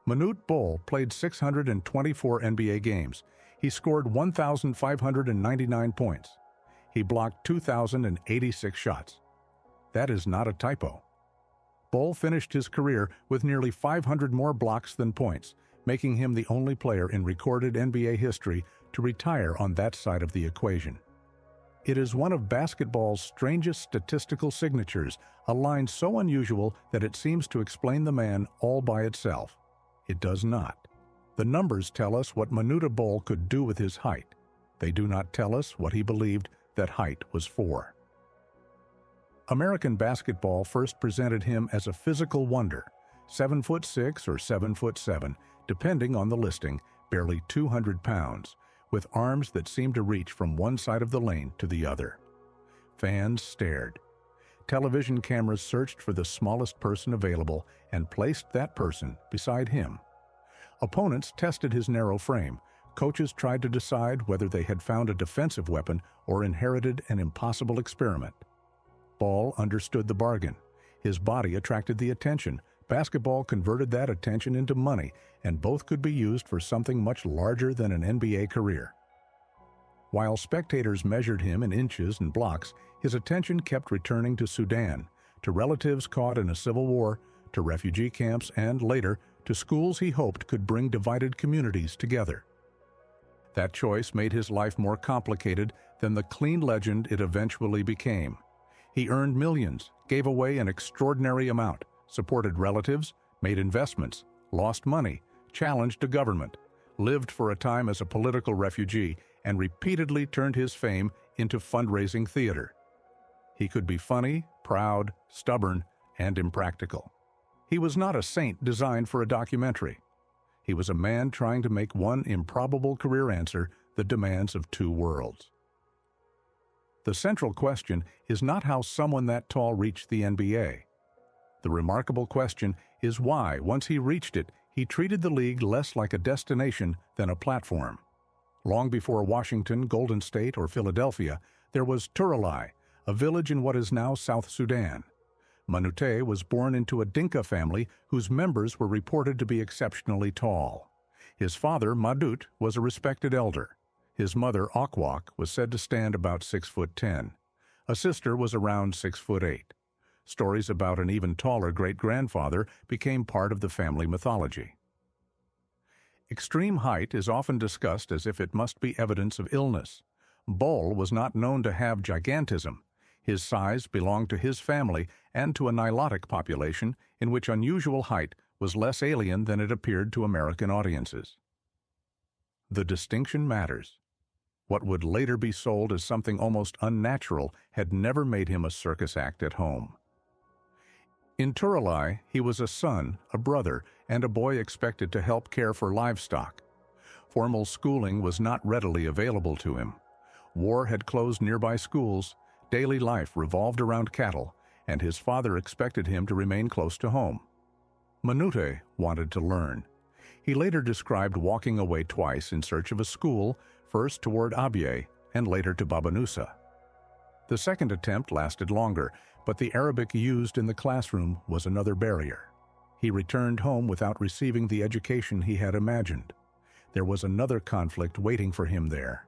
Manute Bol played 624 NBA games. He scored 1,599 points. He blocked 2,086 shots. That is not a typo. Bol finished his career with nearly 500 more blocks than points, making him the only player in recorded NBA history to retire on that side of the equation. It is one of basketball's strangest statistical signatures, a line so unusual that it seems to explain the man all by itself. It does not. The numbers tell us what Manute Bol could do with his height. They do not tell us what he believed that height was for. American basketball first presented him as a physical wonder, 7'6" or 7'7", depending on the listing, barely 200 pounds, with arms that seemed to reach from one side of the lane to the other. Fans stared. Television cameras searched for the smallest person available and placed that person beside him. Opponents tested his narrow frame. Coaches tried to decide whether they had found a defensive weapon or inherited an impossible experiment. Bol understood the bargain. His body attracted the attention. Basketball converted that attention into money, and both could be used for something much larger than an NBA career. While spectators measured him in inches and blocks, his attention kept returning to Sudan, to relatives caught in a civil war, to refugee camps, and later, to schools he hoped could bring divided communities together. That choice made his life more complicated than the clean legend it eventually became. He earned millions, gave away an extraordinary amount, supported relatives, made investments, lost money, challenged a government, lived for a time as a political refugee, and repeatedly turned his fame into fundraising theater. He could be funny, proud, stubborn, and impractical. He was not a saint designed for a documentary. He was a man trying to make one improbable career answer the demands of two worlds. The central question is not how someone that tall reached the NBA. The remarkable question is why, once he reached it, he treated the league less like a destination than a platform. Long before Washington, Golden State, or Philadelphia, there was Turalai, a village in what is now South Sudan. Manute was born into a Dinka family whose members were reported to be exceptionally tall. His father, Madut, was a respected elder. His mother, Akwak, was said to stand about 6'10". A sister was around 6'8". Stories about an even taller great-grandfather became part of the family mythology. Extreme height is often discussed as if it must be evidence of illness. Bol was not known to have gigantism. His size belonged to his family and to a Nilotic population in which unusual height was less alien than it appeared to American audiences. The distinction matters. What would later be sold as something almost unnatural had never made him a circus act at home. In Turalai, he was a son, a brother, and a boy expected to help care for livestock. Formal schooling was not readily available to him. War had closed nearby schools, daily life revolved around cattle, and his father expected him to remain close to home. Manute wanted to learn. He later described walking away twice in search of a school, first toward Abyei and later to Babanusa. The second attempt lasted longer, but the Arabic used in the classroom was another barrier. He returned home without receiving the education he had imagined. There was another conflict waiting for him there.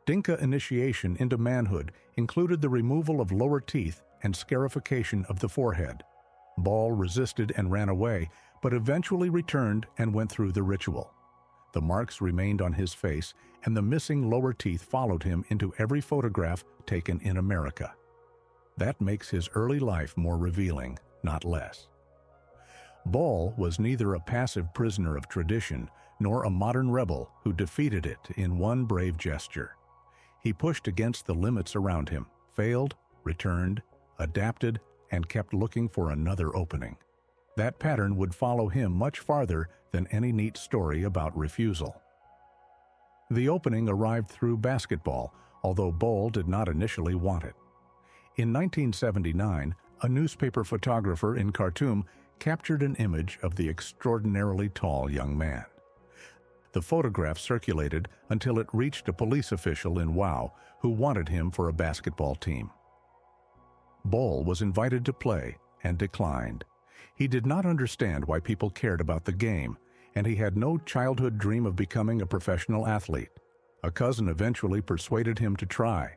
Dinka initiation into manhood included the removal of lower teeth and scarification of the forehead. Bol resisted and ran away, but eventually returned and went through the ritual. The marks remained on his face, and the missing lower teeth followed him into every photograph taken in America. That makes his early life more revealing, not less. Bol was neither a passive prisoner of tradition nor a modern rebel who defeated it in one brave gesture. He pushed against the limits around him, failed, returned, adapted, and kept looking for another opening. That pattern would follow him much farther than any neat story about refusal. The opening arrived through basketball, although Bol did not initially want it. In 1979, a newspaper photographer in Khartoum captured an image of the extraordinarily tall young man. The photograph circulated until it reached a police official in Wau who wanted him for a basketball team. Bol was invited to play and declined. He did not understand why people cared about the game, and he had no childhood dream of becoming a professional athlete. A cousin eventually persuaded him to try.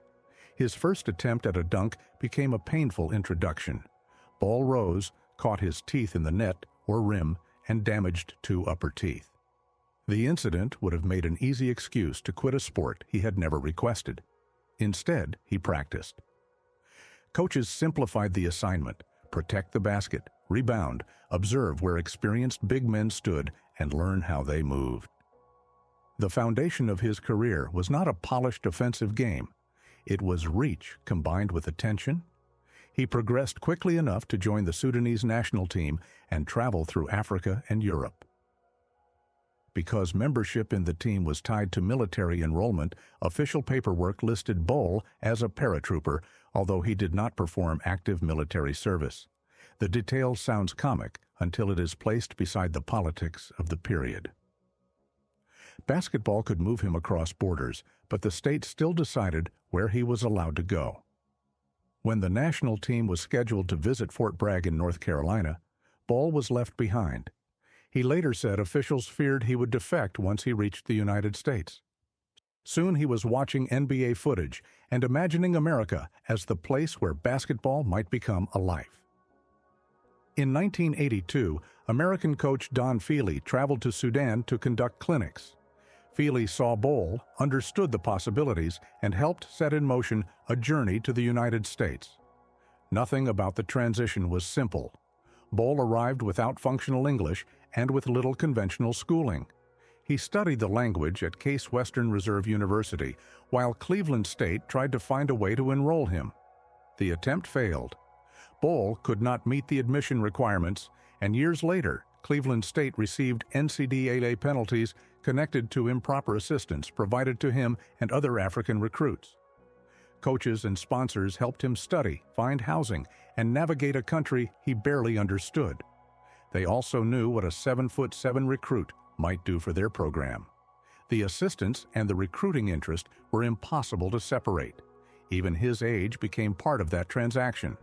His first attempt at a dunk became a painful introduction. Ball rose, caught his teeth in the net or rim, and damaged 2 upper teeth. The incident would have made an easy excuse to quit a sport he had never requested. Instead, he practiced. Coaches simplified the assignment: protect the basket, rebound, observe where experienced big men stood, and learn how they moved. The foundation of his career was not a polished offensive game. It was reach combined with attention. He progressed quickly enough to join the Sudanese national team and travel through Africa and Europe. Because membership in the team was tied to military enrollment, official paperwork listed Bol as a paratrooper, although he did not perform active military service. The detail sounds comic until it is placed beside the politics of the period. Basketball could move him across borders, but the state still decided where he was allowed to go. When the national team was scheduled to visit Fort Bragg in North Carolina, Bol was left behind. He later said officials feared he would defect once he reached the United States. Soon he was watching NBA footage and imagining America as the place where basketball might become a life. In 1982, American coach Don Feely traveled to Sudan to conduct clinics. Feely saw Bol, understood the possibilities, and helped set in motion a journey to the United States. Nothing about the transition was simple. Bol arrived without functional English and with little conventional schooling. He studied the language at Case Western Reserve University, while Cleveland State tried to find a way to enroll him. The attempt failed. Bol could not meet the admission requirements, and years later, Cleveland State received NCAA penalties connected to improper assistance provided to him and other African recruits. Coaches and sponsors helped him study, find housing, and navigate a country he barely understood. They also knew what a 7'7" recruit might do for their program. The assistance and the recruiting interest were impossible to separate. Even his age became part of that transaction.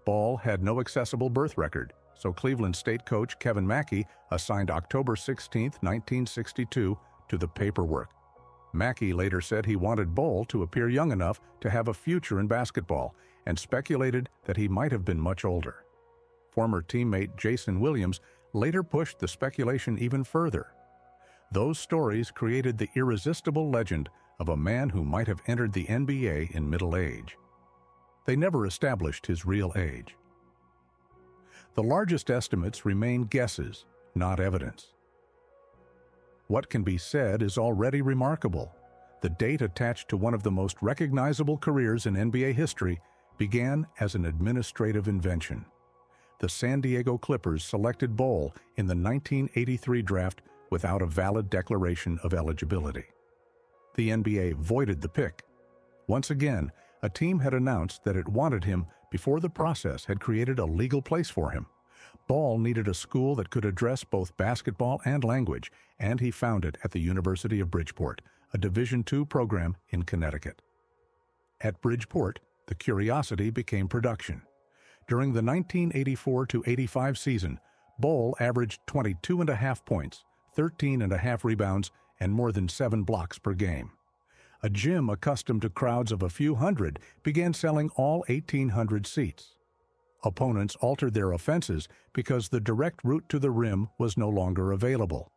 Bol had no accessible birth record, so Cleveland State coach Kevin Mackey assigned October 16, 1962, to the paperwork. Mackey later said he wanted Bol to appear young enough to have a future in basketball and speculated that he might have been much older. Former teammate Jason Williams later pushed the speculation even further. Those stories created the irresistible legend of a man who might have entered the NBA in middle age. They never established his real age. The largest estimates remain guesses, not evidence. What can be said is already remarkable. The date attached to one of the most recognizable careers in NBA history began as an administrative invention. The San Diego Clippers selected Bol in the 1983 draft without a valid declaration of eligibility. The NBA voided the pick. Once again, a team had announced that it wanted him before the process had created a legal place for him. Bol needed a school that could address both basketball and language, and he found it at the University of Bridgeport, a Division II program in Connecticut. At Bridgeport, the curiosity became production. During the 1984-85 season, Bol averaged 22.5 points, 13.5 rebounds, and more than 7 blocks per game. A gym accustomed to crowds of a few hundred began selling all 1,800 seats. Opponents altered their offenses because the direct route to the rim was no longer available.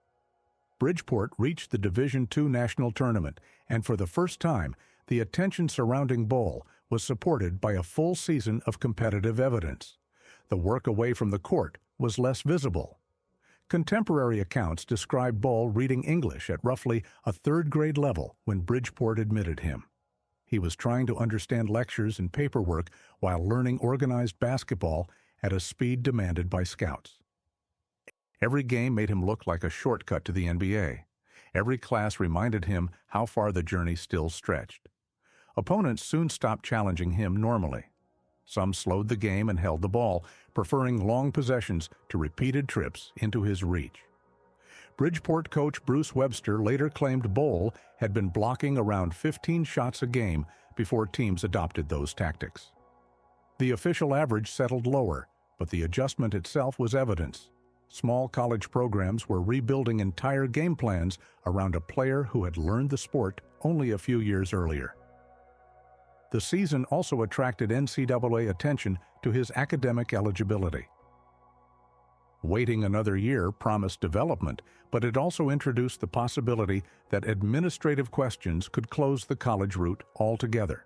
Bridgeport reached the Division II national tournament, and for the first time, the attention surrounding Bol was supported by a full season of competitive evidence. The work away from the court was less visible. Contemporary accounts describe Bol reading English at roughly a third-grade level when Bridgeport admitted him. He was trying to understand lectures and paperwork while learning organized basketball at a speed demanded by scouts. Every game made him look like a shortcut to the NBA. Every class reminded him how far the journey still stretched. Opponents soon stopped challenging him normally. Some slowed the game and held the ball, preferring long possessions to repeated trips into his reach. Bridgeport coach Bruce Webster later claimed Bol had been blocking around 15 shots a game before teams adopted those tactics. The official average settled lower, but the adjustment itself was evidence. Small college programs were rebuilding entire game plans around a player who had learned the sport only a few years earlier. The season also attracted NCAA attention to his academic eligibility. Waiting another year promised development, but it also introduced the possibility that administrative questions could close the college route altogether.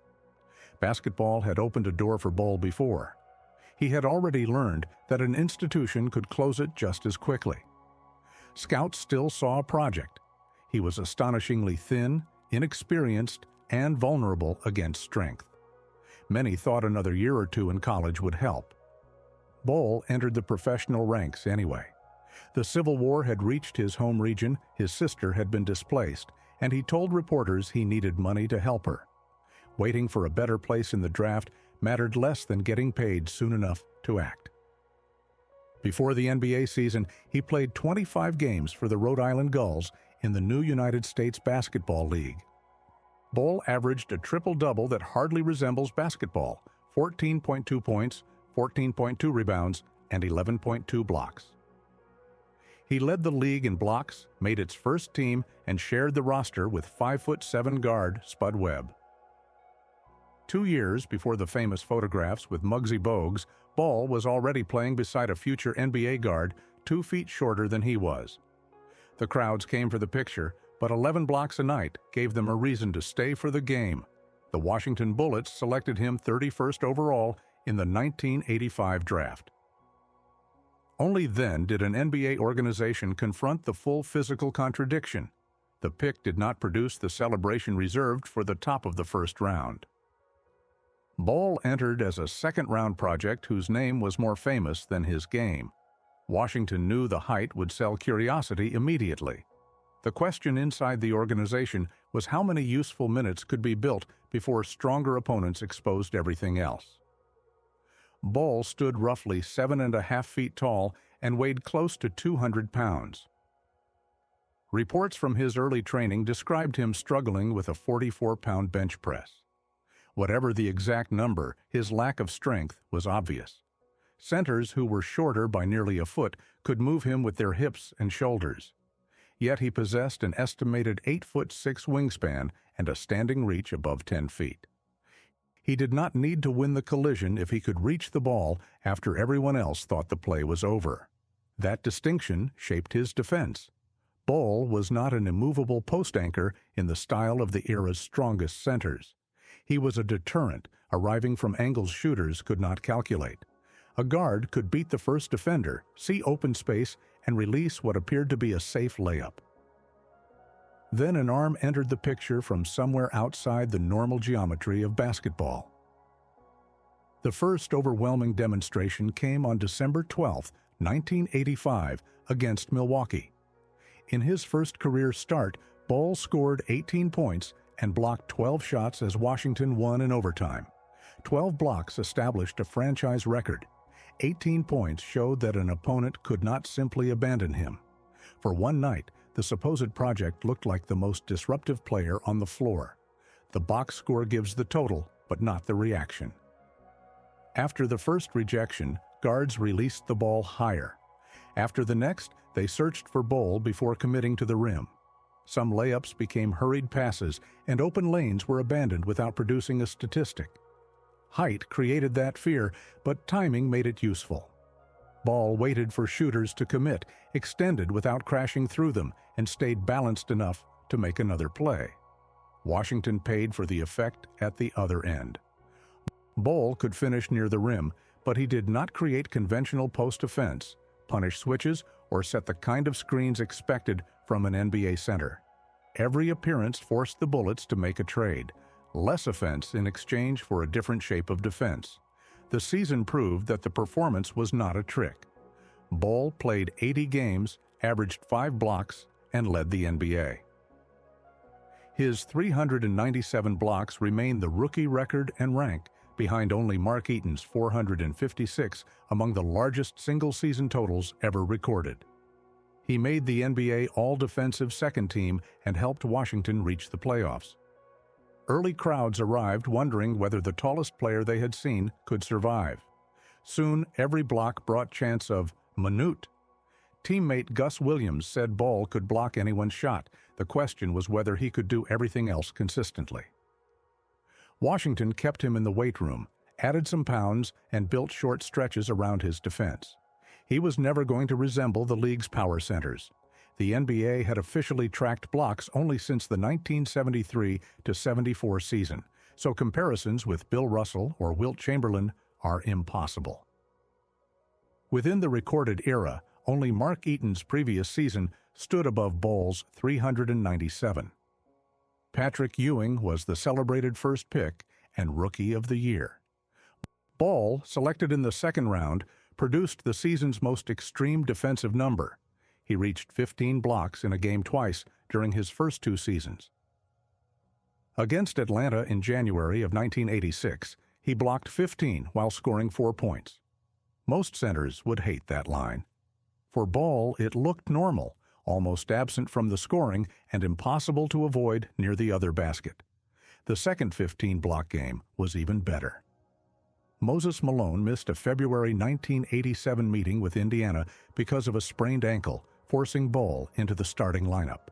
Basketball had opened a door for Bol before. He had already learned that an institution could close it just as quickly. Scouts still saw a project. He was astonishingly thin, inexperienced, and vulnerable against strength. Many thought another year or two in college would help. Bol entered the professional ranks anyway. The Civil War had reached his home region, his sister had been displaced, and he told reporters he needed money to help her. Waiting for a better place in the draft mattered less than getting paid soon enough to act. Before the NBA season, he played 25 games for the Rhode Island Gulls in the new United States Basketball League. Bol averaged a triple-double that hardly resembles basketball: 14.2 points, 14.2 rebounds, and 11.2 blocks. He led the league in blocks, made its first team, and shared the roster with 5'7" guard Spud Webb. 2 years before the famous photographs with Muggsy Bogues, Bol was already playing beside a future NBA guard 2 feet shorter than he was. The crowds came for the picture, but 11 blocks a night gave them a reason to stay for the game. The Washington Bullets selected him 31st overall in the 1985 draft. Only then did an NBA organization confront the full physical contradiction. The pick did not produce the celebration reserved for the top of the first round. Bol entered as a second-round project whose name was more famous than his game. Washington knew the height would sell curiosity immediately. The question inside the organization was how many useful minutes could be built before stronger opponents exposed everything else. Bol stood roughly 7.5 feet tall and weighed close to 200 pounds. Reports from his early training described him struggling with a 44-pound bench press. Whatever the exact number, his lack of strength was obvious. Centers who were shorter by nearly a foot could move him with their hips and shoulders. Yet he possessed an estimated 8'6" wingspan and a standing reach above 10 feet. He did not need to win the collision if he could reach the ball after everyone else thought the play was over. That distinction shaped his defense. Bol was not an immovable post anchor in the style of the era's strongest centers. He was a deterrent, arriving from angles shooters could not calculate. A guard could beat the first defender, see open space, and release what appeared to be a safe layup. Then an arm entered the picture from somewhere outside the normal geometry of basketball. The first overwhelming demonstration came on December 12, 1985, against Milwaukee. In his first career start, Bol scored 18 points and blocked 12 shots as Washington won in overtime. 12 blocks established a franchise record. 18 points showed that an opponent could not simply abandon him. For one night, the supposed project looked like the most disruptive player on the floor. The box score gives the total, but not the reaction. After the first rejection, guards released the ball higher. After the next, they searched for Bol before committing to the rim. Some layups became hurried passes, and open lanes were abandoned without producing a statistic. Height created that fear, but timing made it useful. Bol waited for shooters to commit, extended without crashing through them, and stayed balanced enough to make another play. Washington paid for the effect at the other end. Bol could finish near the rim, but he did not create conventional post offense, punish switches, or set the kind of screens expected from an NBA center. Every appearance forced the Bullets to make a trade, less offense in exchange for a different shape of defense. The season proved that the performance was not a trick. Bol played 80 games, averaged 5 blocks, and led the NBA. His 397 blocks remain the rookie record and rank, behind only Mark Eaton's 456 among the largest single-season totals ever recorded. He made the NBA all-defensive second team and helped Washington reach the playoffs. Early crowds arrived wondering whether the tallest player they had seen could survive. Soon, every block brought chance of Manute. Teammate Gus Williams said Bol could block anyone's shot. The question was whether he could do everything else consistently. Washington kept him in the weight room, added some pounds, and built short stretches around his defense. He was never going to resemble the league's power centers. The NBA had officially tracked blocks only since the 1973-74 season, so comparisons with Bill Russell or Wilt Chamberlain are impossible. Within the recorded era, only Mark Eaton's previous season stood above Bol's 397. Patrick Ewing was the celebrated first pick and Rookie of the Year. Bol, selected in the second round, produced the season's most extreme defensive number. He reached 15 blocks in a game twice during his first 2 seasons. Against Atlanta in January of 1986, he blocked 15 while scoring 4 points. Most centers would hate that line. For Bol, it looked normal, almost absent from the scoring and impossible to avoid near the other basket. The second 15-block game was even better. Moses Malone missed a February 1987 meeting with Indiana because of a sprained ankle, forcing Bol into the starting lineup.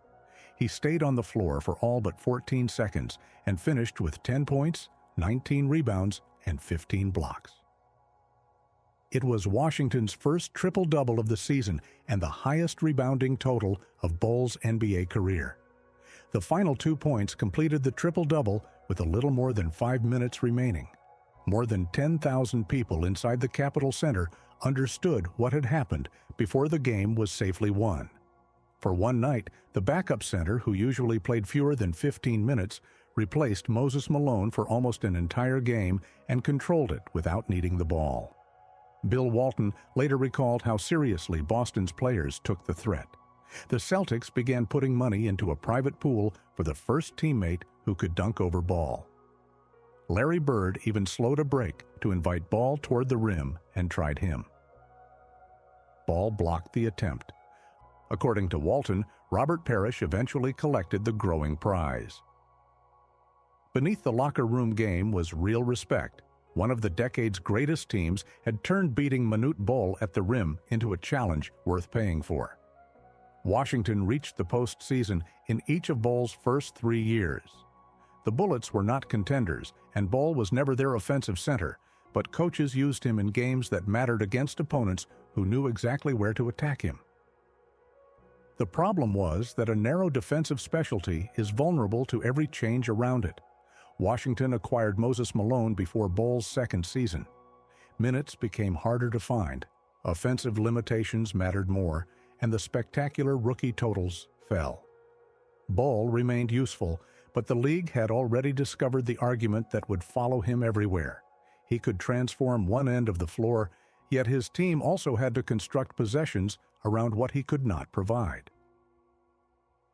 He stayed on the floor for all but 14 seconds and finished with 10 points, 19 rebounds, and 15 blocks. It was Washington's first triple-double of the season and the highest rebounding total of Bol's NBA career. The final 2 points completed the triple-double with a little more than 5 minutes remaining. More than 10,000 people inside the Capitol Center understood what had happened before the game was safely won. For one night, the backup center, who usually played fewer than 15 minutes, replaced Moses Malone for almost an entire game and controlled it without needing the ball. Bill Walton later recalled how seriously Boston's players took the threat. The Celtics began putting money into a private pool for the first teammate who could dunk over Bol. Larry Bird even slowed a break to invite Bol toward the rim and tried him. Bol blocked the attempt. According to Walton, Robert Parrish eventually collected the growing prize. Beneath the locker room game was real respect. One of the decade's greatest teams had turned beating Manute Bol at the rim into a challenge worth paying for. Washington reached the postseason in each of Bol's first 3 years. The Bullets were not contenders, and Bol was never their offensive center, but coaches used him in games that mattered against opponents who knew exactly where to attack him. The problem was that a narrow defensive specialty is vulnerable to every change around it. Washington acquired Moses Malone before Bol's second season. Minutes became harder to find, offensive limitations mattered more, and the spectacular rookie totals fell. Bol remained useful, but the league had already discovered the argument that would follow him everywhere. He could transform one end of the floor, yet his team also had to construct possessions around what he could not provide.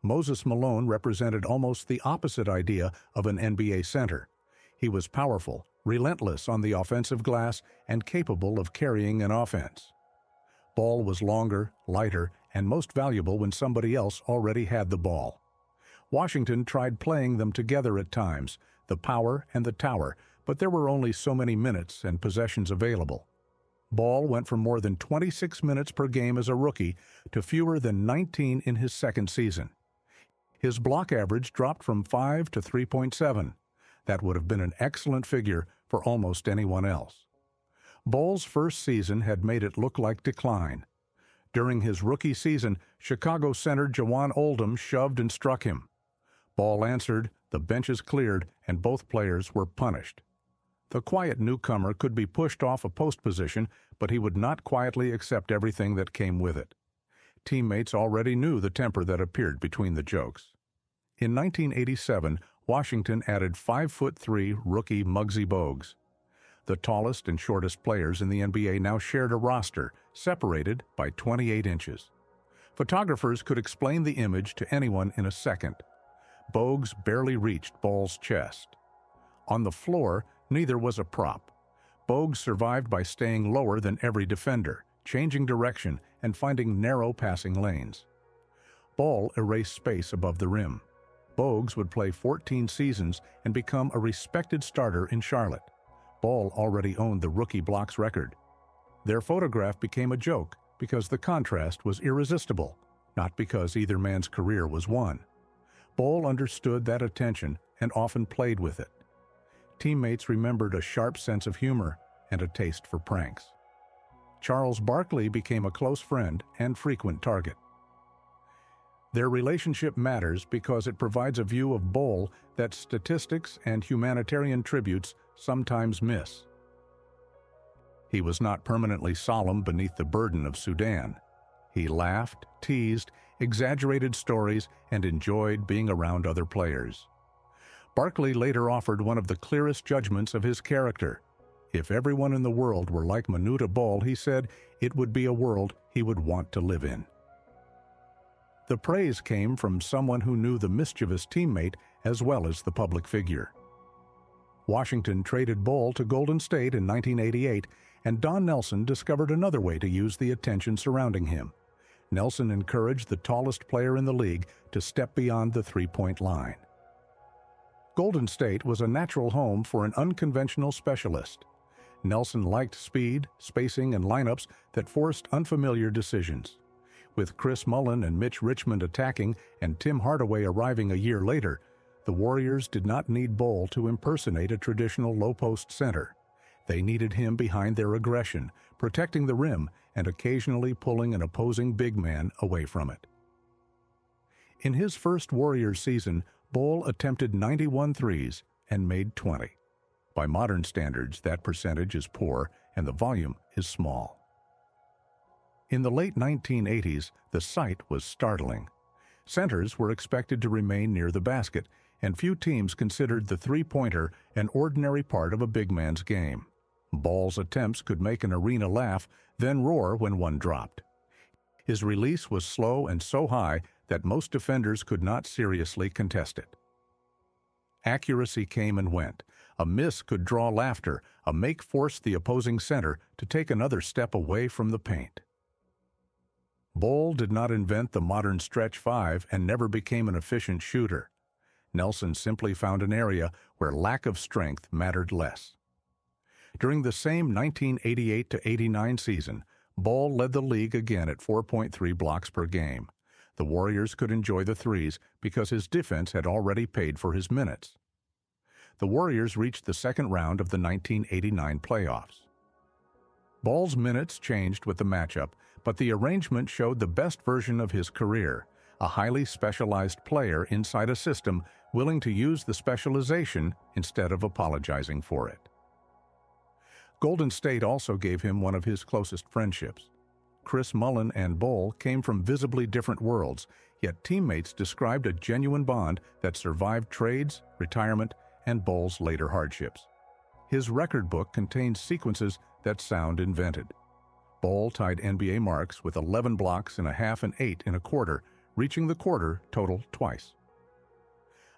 Moses Malone represented almost the opposite idea of an NBA center. He was powerful, relentless on the offensive glass, and capable of carrying an offense. Bol was longer, lighter, and most valuable when somebody else already had the ball. Washington tried playing them together at times, the power and the tower, but there were only so many minutes and possessions available. Bol went from more than 26 minutes per game as a rookie to fewer than 19 in his second season. His block average dropped from 5 to 3.7. That would have been an excellent figure for almost anyone else. Bol's first season had made it look like decline. During his rookie season, Chicago center Jawan Oldham shoved and struck him. Bol answered, the benches cleared, and both players were punished. The quiet newcomer could be pushed off a post position, but he would not quietly accept everything that came with it. Teammates already knew the temper that appeared between the jokes. In 1987, Washington added 5'3" rookie Muggsy Bogues. The tallest and shortest players in the NBA now shared a roster, separated by 28 inches. Photographers could explain the image to anyone in a second. Bogues barely reached Bol's chest. On the floor, neither was a prop. Bogues survived by staying lower than every defender, changing direction, and finding narrow passing lanes. Bol erased space above the rim. Bogues would play 14 seasons and become a respected starter in Charlotte. Bol already owned the rookie blocks record. Their photograph became a joke because the contrast was irresistible, not because either man's career was won. Bol understood that attention and often played with it. Teammates remembered a sharp sense of humor and a taste for pranks. Charles Barkley became a close friend and frequent target. Their relationship matters because it provides a view of Bol that statistics and humanitarian tributes sometimes miss. He was not permanently solemn beneath the burden of Sudan. He laughed, teased, exaggerated stories, and enjoyed being around other players. Barkley later offered one of the clearest judgments of his character. If everyone in the world were like Manute Bol, he said, it would be a world he would want to live in. The praise came from someone who knew the mischievous teammate as well as the public figure. Washington traded Bol to Golden State in 1988, and Don Nelson discovered another way to use the attention surrounding him. Nelson encouraged the tallest player in the league to step beyond the three-point line. Golden State was a natural home for an unconventional specialist. Nelson liked speed, spacing, and lineups that forced unfamiliar decisions. With Chris Mullin and Mitch Richmond attacking and Tim Hardaway arriving a year later, the Warriors did not need Bol to impersonate a traditional low-post center. They needed him behind their aggression, protecting the rim and occasionally pulling an opposing big man away from it. In his first Warriors season, Bol attempted 91 threes and made 20. By modern standards, that percentage is poor and the volume is small. In the late 1980s, the sight was startling. Centers were expected to remain near the basket, and few teams considered the three-pointer an ordinary part of a big man's game. Bol's attempts could make an arena laugh, then roar when one dropped. His release was slow and so high that most defenders could not seriously contest it. Accuracy came and went. A miss could draw laughter, a make forced the opposing center to take another step away from the paint. Bol did not invent the modern stretch five and never became an efficient shooter. Nelson simply found an area where lack of strength mattered less. During the same 1988-89 season, Bol led the league again at 4.3 blocks per game. The Warriors could enjoy the threes because his defense had already paid for his minutes. The Warriors reached the second round of the 1989 playoffs. Bol's minutes changed with the matchup, but the arrangement showed the best version of his career, a highly specialized player inside a system willing to use the specialization instead of apologizing for it. Golden State also gave him one of his closest friendships. Chris Mullin and Bol came from visibly different worlds, yet teammates described a genuine bond that survived trades, retirement, and Bol's later hardships. His record book contains sequences that sound invented. Bol tied NBA marks with 11 blocks in a half and 8 in a quarter, reaching the quarter total twice.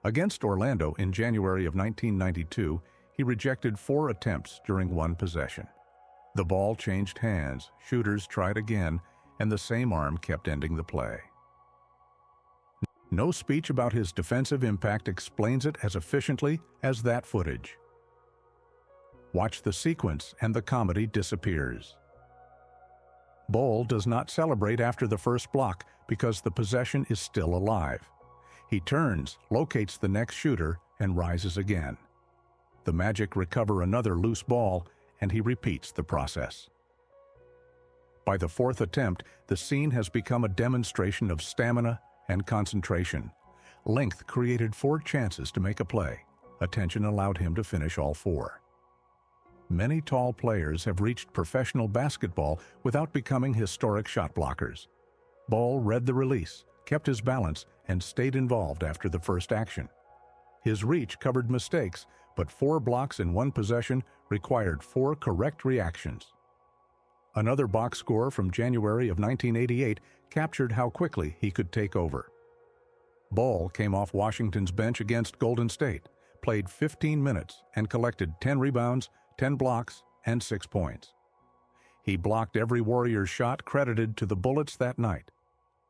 Against Orlando in January of 1992, he rejected 4 attempts during one possession. The ball changed hands, shooters tried again, and the same arm kept ending the play. No speech about his defensive impact explains it as efficiently as that footage. Watch the sequence and the comedy disappears. Bol does not celebrate after the first block because the possession is still alive. He turns, locates the next shooter, and rises again. The Magic recover another loose ball, and he repeats the process. By the 4th attempt, the scene has become a demonstration of stamina and concentration. Length created 4 chances to make a play. Attention allowed him to finish all 4. Many tall players have reached professional basketball without becoming historic shot blockers. Bol read the release, kept his balance, and stayed involved after the first action. His reach covered mistakes, but 4 blocks in one possession required 4 correct reactions. Another box score from January of 1988 captured how quickly he could take over. Bol came off Washington's bench against Golden State, played 15 minutes, and collected 10 rebounds, 10 blocks, and 6 points. He blocked every Warriors shot credited to the Bullets that night.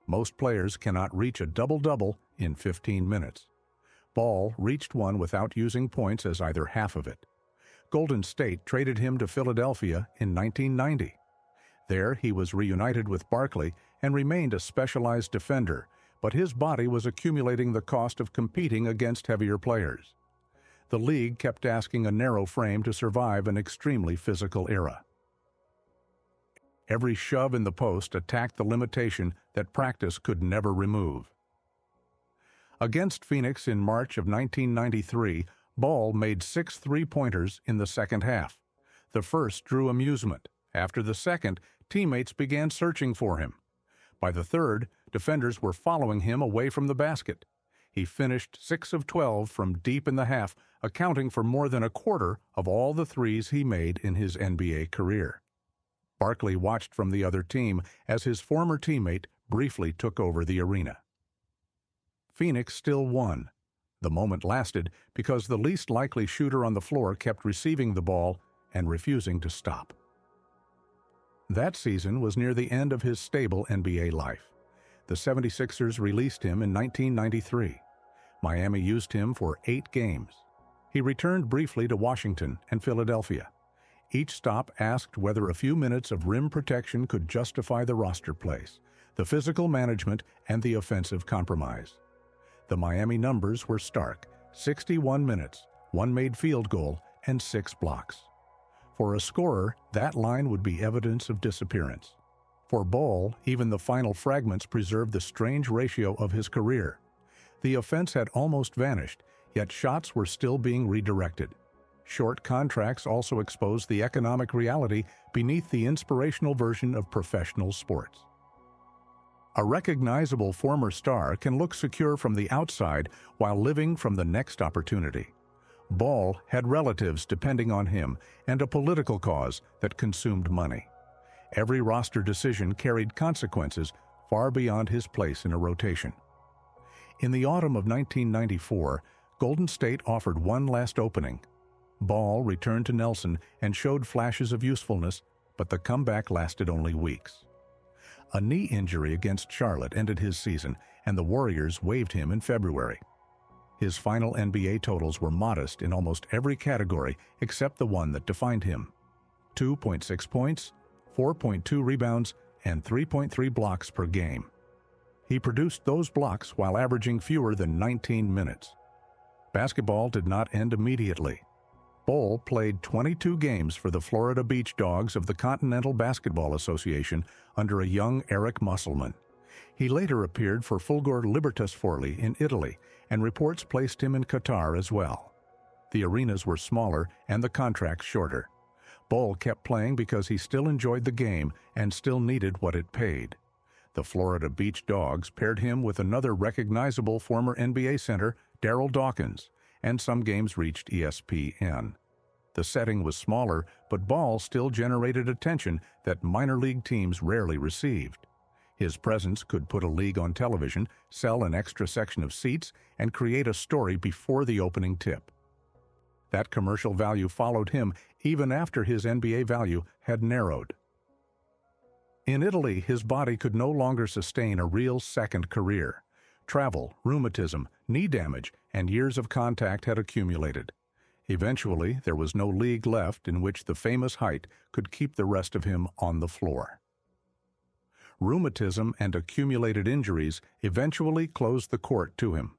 Most players cannot reach a double-double in 15 minutes. Bol reached one without using points as either half of it. Golden State traded him to Philadelphia in 1990. There, he was reunited with Barkley and remained a specialized defender, but his body was accumulating the cost of competing against heavier players. The league kept asking a narrow frame to survive an extremely physical era. Every shove in the post attacked the limitation that practice could never remove. Against Phoenix in March of 1993, Bol made 6 three-pointers in the second half. The first drew amusement. After the second, teammates began searching for him. By the third, defenders were following him away from the basket. He finished 6 of 12 from deep in the half, accounting for more than a quarter of all the threes he made in his NBA career. Barkley watched from the other team as his former teammate briefly took over the arena. Phoenix still won. The moment lasted because the least likely shooter on the floor kept receiving the ball and refusing to stop. That season was near the end of his stable NBA life. The 76ers released him in 1993. Miami used him for 8 games. He returned briefly to Washington and Philadelphia. Each stop asked whether a few minutes of rim protection could justify the roster place, the physical management, and the offensive compromise. The Miami numbers were stark: 61 minutes, 1 made field goal, and 6 blocks. For a scorer, that line would be evidence of disappearance. For Bol, even the final fragments preserved the strange ratio of his career. The offense had almost vanished, yet shots were still being redirected. Short contracts also exposed the economic reality beneath the inspirational version of professional sports. A recognizable former star can look secure from the outside while living from the next opportunity. Bol had relatives depending on him and a political cause that consumed money. Every roster decision carried consequences far beyond his place in a rotation. In the autumn of 1994, Golden State offered one last opening. Bol returned to Nelson and showed flashes of usefulness, but the comeback lasted only weeks. A knee injury against Charlotte ended his season, and the Warriors waived him in February. His final NBA totals were modest in almost every category except the one that defined him: 2.6 points, 4.2 rebounds, and 3.3 blocks per game. He produced those blocks while averaging fewer than 19 minutes. Basketball did not end immediately. Bol played 22 games for the Florida Beach Dogs of the Continental Basketball Association under a young Eric Musselman. He later appeared for Fulgor Libertasforli in Italy, and reports placed him in Qatar as well. The arenas were smaller and the contracts shorter. Bol kept playing because he still enjoyed the game and still needed what it paid. The Florida Beach Dogs paired him with another recognizable former NBA center, Darryl Dawkins, and some games reached ESPN. The setting was smaller, but Bol still generated attention that minor league teams rarely received. His presence could put a league on television, sell an extra section of seats, and create a story before the opening tip. That commercial value followed him even after his NBA value had narrowed. In Italy, his body could no longer sustain a real second career. Travel, rheumatism, knee damage, and years of contact had accumulated. Eventually, there was no league left in which the famous height could keep the rest of him on the floor. Rheumatism and accumulated injuries eventually closed the court to him.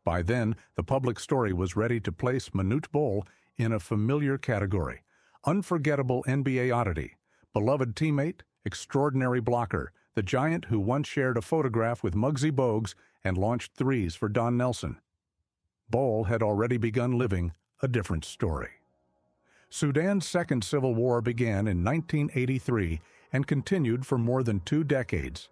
By then, the public story was ready to place Manute Bol in a familiar category: unforgettable NBA oddity, beloved teammate, extraordinary blocker, the giant who once shared a photograph with Muggsy Bogues and launched threes for Don Nelson. Bol had already begun living a different story. Sudan's second civil war began in 1983 and continued for more than 2 decades.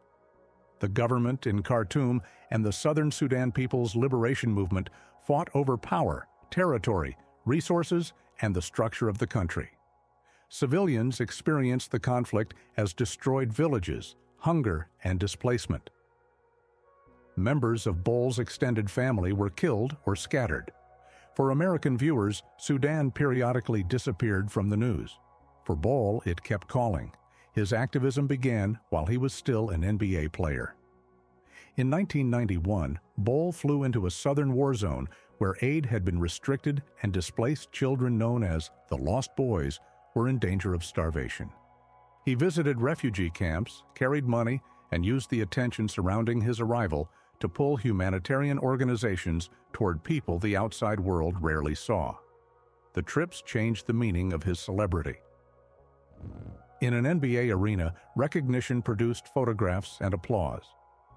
The government in Khartoum and the Southern Sudan People's Liberation Movement fought over power, territory, resources, and the structure of the country. Civilians experienced the conflict as destroyed villages, hunger, and displacement. Members of Bol's extended family were killed or scattered. For American viewers, Sudan periodically disappeared from the news. For Bol, it kept calling. His activism began while he was still an NBA player. In 1991, Bol flew into a southern war zone where aid had been restricted and displaced children known as the Lost Boys were in danger of starvation. He visited refugee camps, carried money, and used the attention surrounding his arrival to pull humanitarian organizations toward people the outside world rarely saw. The trips changed the meaning of his celebrity. In an NBA arena, recognition produced photographs and applause.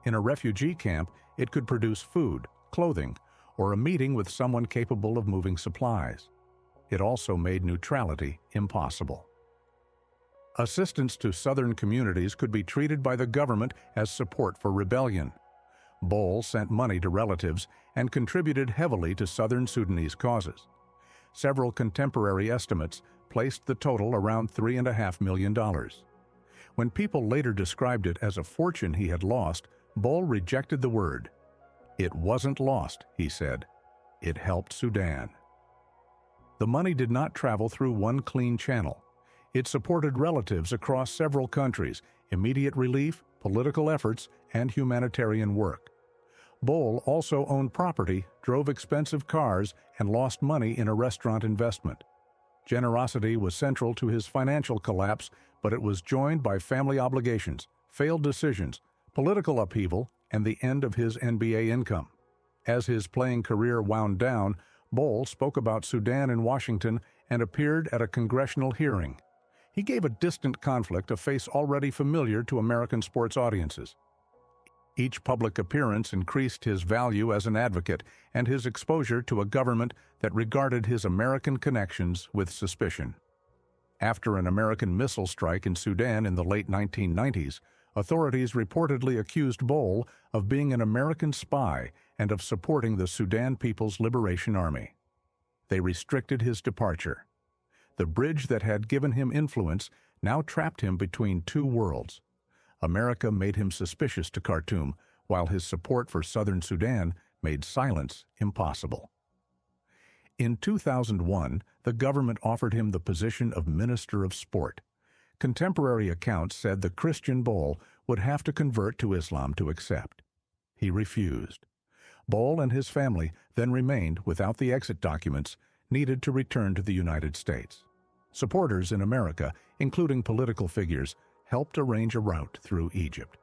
In a refugee camp, it could produce food, clothing, or a meeting with someone capable of moving supplies. It also made neutrality impossible. Assistance to southern communities could be treated by the government as support for rebellion. Bol sent money to relatives and contributed heavily to southern Sudanese causes. Several contemporary estimates placed the total around $3.5 million. When people later described it as a fortune he had lost, Bol rejected the word. "It wasn't lost," he said. "It helped Sudan." The money did not travel through one clean channel. It supported relatives across several countries, immediate relief, political efforts, and humanitarian work. Bol also owned property, drove expensive cars, and lost money in a restaurant investment. Generosity was central to his financial collapse, but it was joined by family obligations, failed decisions, political upheaval, and the end of his NBA income. As his playing career wound down, Bol spoke about Sudan in Washington and appeared at a congressional hearing. He gave a distant conflict a face already familiar to American sports audiences. Each public appearance increased his value as an advocate and his exposure to a government that regarded his American connections with suspicion. After an American missile strike in Sudan in the late 1990s, authorities reportedly accused Bol of being an American spy and of supporting the Sudan People's Liberation Army. They restricted his departure. The bridge that had given him influence now trapped him between two worlds. America made him suspicious to Khartoum, while his support for southern Sudan made silence impossible. In 2001, the government offered him the position of Minister of Sport. Contemporary accounts said the Christian Bol would have to convert to Islam to accept. He refused. Bol and his family then remained without the exit documents needed to return to the United States. Supporters in America, including political figures, helped arrange a route through Egypt.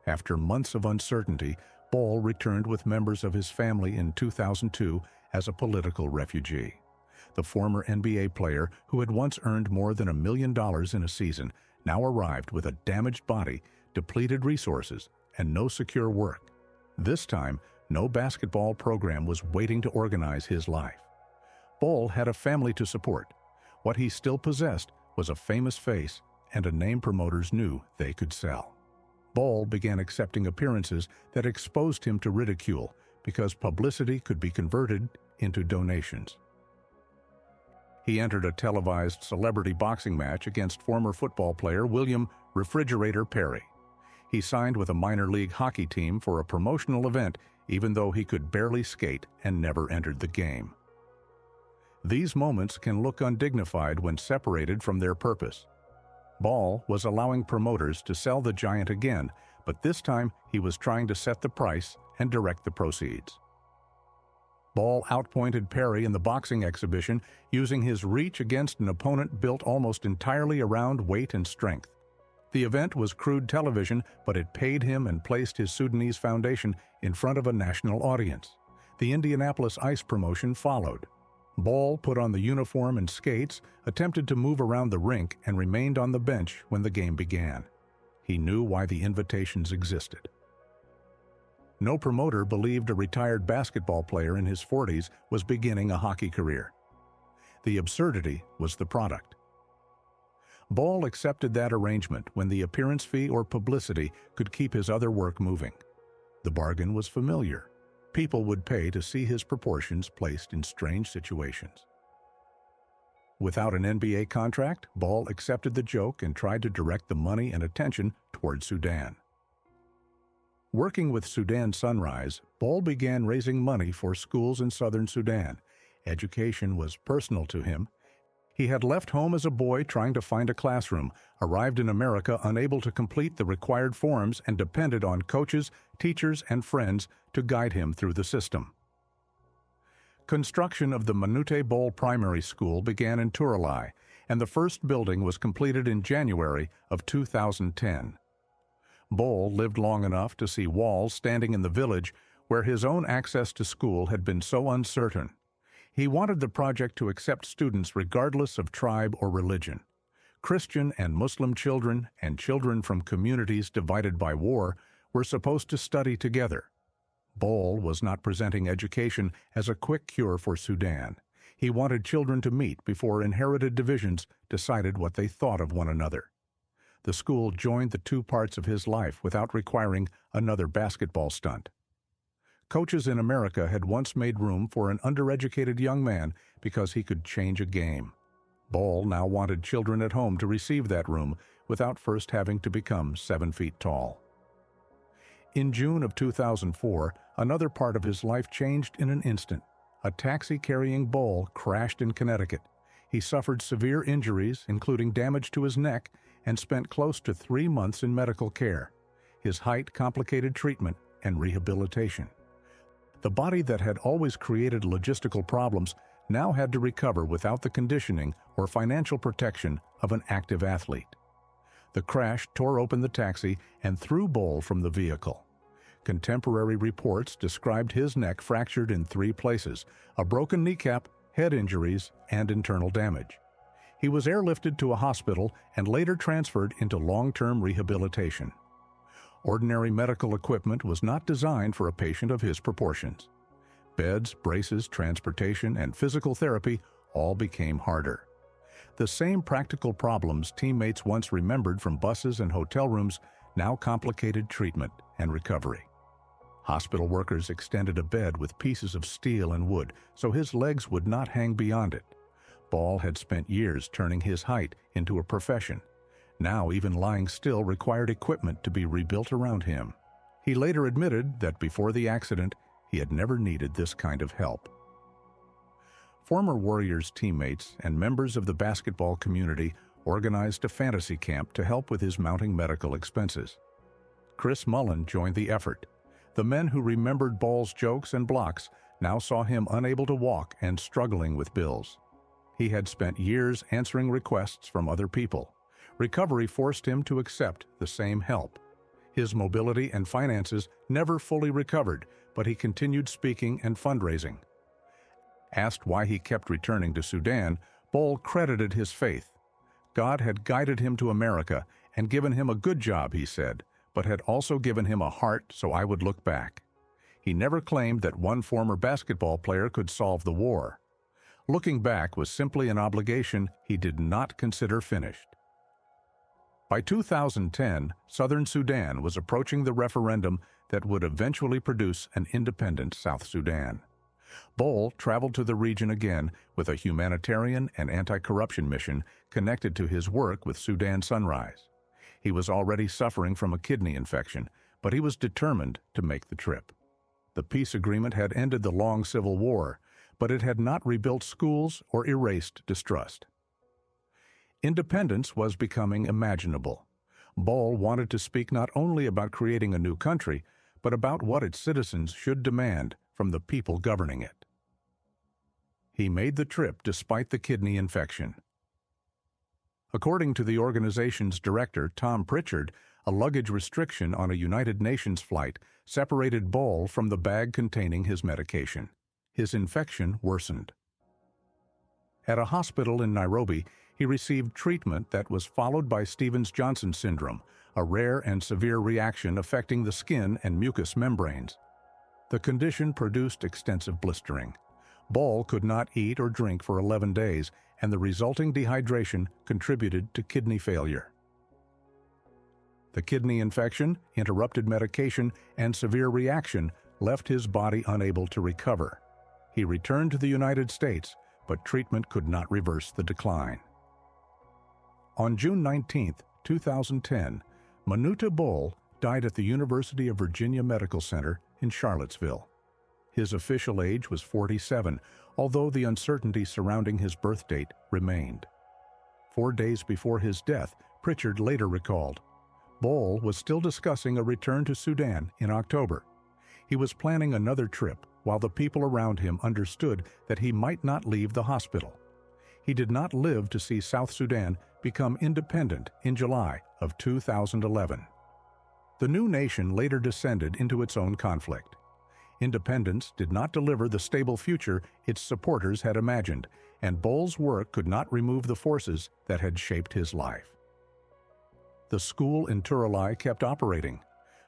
After months of uncertainty, Bol returned with members of his family in 2002 as a political refugee. The former NBA player, who had once earned more than $1 million in a season, now arrived with a damaged body, depleted resources, and no secure work. This time, no basketball program was waiting to organize his life. Bol had a family to support. What he still possessed was a famous face and a name promoters knew they could sell. Bol began accepting appearances that exposed him to ridicule because publicity could be converted into donations. He entered a televised celebrity boxing match against former football player William "Refrigerator" Perry. He signed with a minor league hockey team for a promotional event, even though he could barely skate and never entered the game. These moments can look undignified when separated from their purpose. Bol was allowing promoters to sell the giant again, but this time he was trying to set the price and direct the proceeds. Bol outpointed Perry in the boxing exhibition using his reach against an opponent built almost entirely around weight and strength. The event was crude television, but it paid him and placed his Sudanese foundation in front of a national audience. The Indianapolis Ice promotion followed. Bol put on the uniform and skates, attempted to move around the rink, and remained on the bench when the game began. He knew why the invitations existed. No promoter believed a retired basketball player in his 40s was beginning a hockey career. The absurdity was the product. Bol accepted that arrangement when the appearance fee or publicity could keep his other work moving. The bargain was familiar. People would pay to see his proportions placed in strange situations. Without an NBA contract, Bol accepted the joke and tried to direct the money and attention toward Sudan. Working with Sudan Sunrise, Bol began raising money for schools in southern Sudan. Education was personal to him. He had left home as a boy trying to find a classroom, arrived in America unable to complete the required forms, and depended on coaches, teachers, and friends to guide him through the system. Construction of the Manute Bol Primary School began in Turalai. and the first building was completed in January of 2010. Bol lived long enough to see walls standing in the village where his own access to school had been so uncertain. He wanted the project to accept students regardless of tribe or religion. Christian and Muslim children and children from communities divided by war were supposed to study together. Bol was not presenting education as a quick cure for Sudan. He wanted children to meet before inherited divisions decided what they thought of one another. The school joined the two parts of his life without requiring another basketball stunt. Coaches in America had once made room for an undereducated young man because he could change a game. Bol now wanted children at home to receive that room without first having to become 7 feet tall. In June of 2004, another part of his life changed in an instant. A taxi carrying Bol crashed in Connecticut. He suffered severe injuries, including damage to his neck, and spent close to 3 months in medical care. His height complicated treatment and rehabilitation. The body that had always created logistical problems now had to recover without the conditioning or financial protection of an active athlete. The crash tore open the taxi and threw Bol from the vehicle. Contemporary reports described his neck fractured in 3 places, a broken kneecap, head injuries, and internal damage. He was airlifted to a hospital and later transferred into long-term rehabilitation. Ordinary medical equipment was not designed for a patient of his proportions. Beds, braces, transportation, and physical therapy all became harder. The same practical problems teammates once remembered from buses and hotel rooms now complicated treatment and recovery. Hospital workers extended a bed with pieces of steel and wood so his legs would not hang beyond it. Bol had spent years turning his height into a profession. Now even lying still required equipment to be rebuilt around him. He later admitted that before the accident, he had never needed this kind of help. Former Warriors teammates and members of the basketball community organized a fantasy camp to help with his mounting medical expenses. Chris Mullen joined the effort. The men who remembered Bol's jokes and blocks now saw him unable to walk and struggling with bills. He had spent years answering requests from other people. Recovery forced him to accept the same help. His mobility and finances never fully recovered, but he continued speaking and fundraising. Asked why he kept returning to Sudan, Bol credited his faith. God had guided him to America and given him a good job, he said, but had also given him a heart so I would look back. He never claimed that one former basketball player could solve the war. Looking back was simply an obligation he did not consider finished. By 2010, Southern Sudan was approaching the referendum that would eventually produce an independent South Sudan. Bol traveled to the region again with a humanitarian and anti-corruption mission connected to his work with Sudan Sunrise. He was already suffering from a kidney infection, but he was determined to make the trip. The peace agreement had ended the long civil war, but it had not rebuilt schools or erased distrust. Independence was becoming imaginable. Bol wanted to speak not only about creating a new country, but about what its citizens should demand from the people governing it. He made the trip despite the kidney infection. According to the organization's director, Tom Pritchard, a luggage restriction on a United Nations flight separated Bol from the bag containing his medication. His infection worsened. At a hospital in Nairobi, he received treatment that was followed by Stevens-Johnson syndrome, a rare and severe reaction affecting the skin and mucous membranes. The condition produced extensive blistering. Bol could not eat or drink for 11 days, and the resulting dehydration contributed to kidney failure. The kidney infection, interrupted medication, and severe reaction left his body unable to recover. He returned to the United States, but treatment could not reverse the decline. On June 19, 2010, Manute Bol died at the University of Virginia Medical Center in Charlottesville. His official age was 47, although the uncertainty surrounding his birth date remained. 4 days before his death, Pritchard later recalled, Bol was still discussing a return to Sudan in October. He was planning another trip while the people around him understood that he might not leave the hospital. He did not live to see South Sudan become independent in July of 2011. The new nation later descended into its own conflict. Independence did not deliver the stable future its supporters had imagined, and Bol's work could not remove the forces that had shaped his life. The school in Turalai kept operating.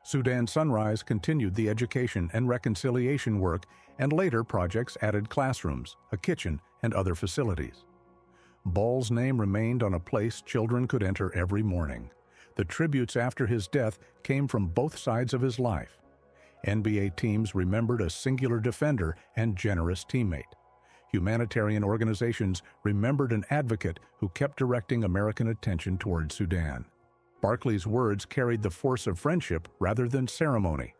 Sudan Sunrise continued the education and reconciliation work, and later projects added classrooms, a kitchen, and other facilities. Bol's name remained on a place children could enter every morning. The tributes after his death came from both sides of his life. NBA teams remembered a singular defender and generous teammate. Humanitarian organizations remembered an advocate who kept directing American attention toward Sudan. Barkley's words carried the force of friendship rather than ceremony.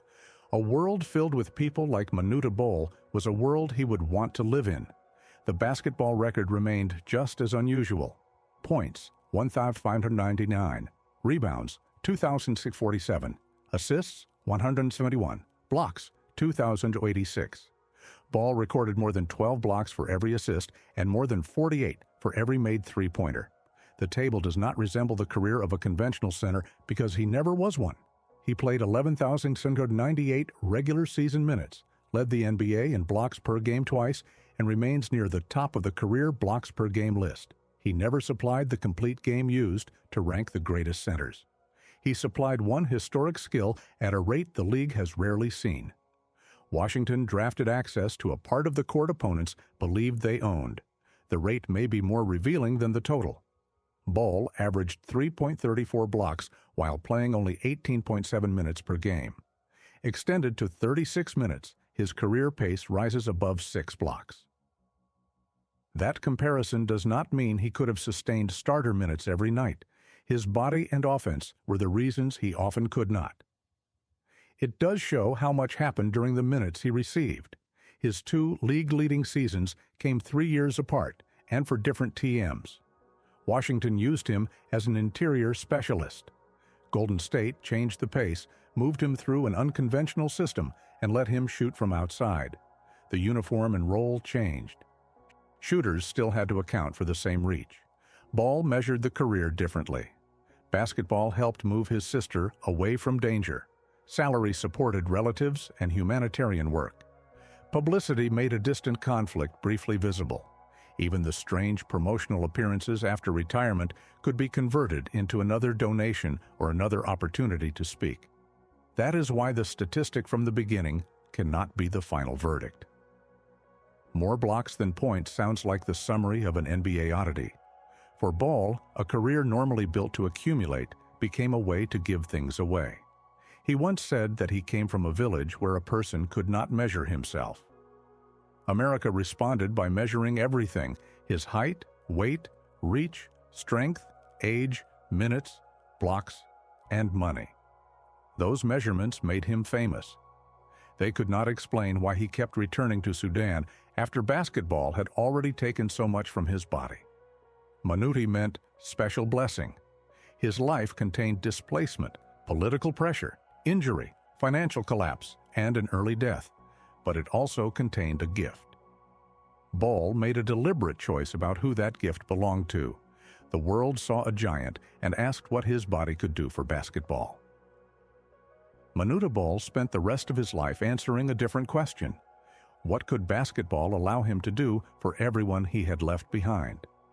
A world filled with people like Manute Bol was a world he would want to live in. The basketball record remained just as unusual. Points, 1,599. Rebounds, 2,647. Assists, 171. Blocks, 2,086. Bol recorded more than 12 blocks for every assist and more than 48 for every made three-pointer. The table does not resemble the career of a conventional center because he never was one. He played 11,698 regular season minutes, led the NBA in blocks per game twice, and remains near the top of the career blocks per game list. He never supplied the complete game used to rank the greatest centers. He supplied one historic skill at a rate the league has rarely seen. Washington drafted access to a part of the court opponents believed they owned. The rate may be more revealing than the total. Bol averaged 3.34 blocks while playing only 18.7 minutes per game. Extended to 36 minutes, his career pace rises above 6 blocks. That comparison does not mean he could have sustained starter minutes every night. His body and offense were the reasons he often could not. It does show how much happened during the minutes he received. His 2 league-leading seasons came 3 years apart and for different TMs. Washington used him as an interior specialist. Golden State changed the pace, moved him through an unconventional system, and let him shoot from outside. The uniform and role changed. Shooters still had to account for the same reach. Bol measured the career differently. Basketball helped move his sister away from danger. Salary supported relatives and humanitarian work. Publicity made a distant conflict briefly visible. Even the strange promotional appearances after retirement could be converted into another donation or another opportunity to speak. That is why the statistic from the beginning cannot be the final verdict. More blocks than points sounds like the summary of an NBA oddity. For Bol, a career normally built to accumulate became a way to give things away. He once said that he came from a village where a person could not measure himself. America responded by measuring everything: his height, weight, reach, strength, age, minutes, blocks, and money. Those measurements made him famous. They could not explain why he kept returning to Sudan after basketball had already taken so much from his body. Manute meant special blessing. His life contained displacement, political pressure, injury, financial collapse, and an early death, but it also contained a gift. Bol made a deliberate choice about who that gift belonged to. The world saw a giant and asked what his body could do for basketball. Manute Bol spent the rest of his life answering a different question. What could basketball allow him to do for everyone he had left behind?